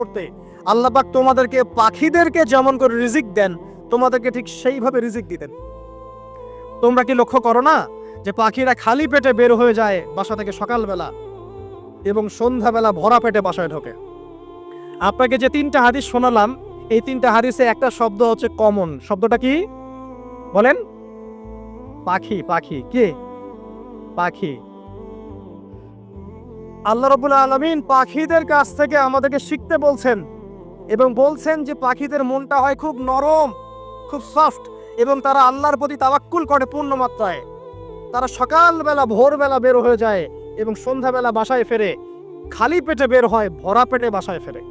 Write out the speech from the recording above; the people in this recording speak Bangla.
করতে আল্লাহ পাক তোমাদেরকে পাখিদেরকে যেমন করে রিজিক দেন তোমাদেরকে ঠিক সেইভাবে রিজিক দিতেন। তোমরা কি লক্ষ্য করো না যে পাখিরা খালি পেটে বের হয়ে যায় বাসা থেকে সকালবেলা এবং সন্ধ্যাবেলা ভরা পেটে বাসায় ঢোকে? আপনাকে যে 3টা হাদিস শোনালাম এই 3টা হাদিসে একটা শব্দ হচ্ছে কমন। শব্দটা কি বলেন? পাখি। পাখি কে? পাখি। আল্লাহ রাব্বুল আলামিন পাখিদের কাছ থেকে আমাদেরকে শিখতে বলছেন এবং বলছেন যে পাখিদের মনটা হয় খুব নরম, খুব সফট এবং তারা আল্লাহর প্রতি তাওয়াক্কুল করে পূর্ণ মাত্রায়। তারা সকালবেলা ভোরবেলা বের হয়ে যায় এবং সন্ধ্যাবেলা বাসায় ফেরে, খালি পেটে বের হয়, ভরা পেটে বাসায় ফেরে।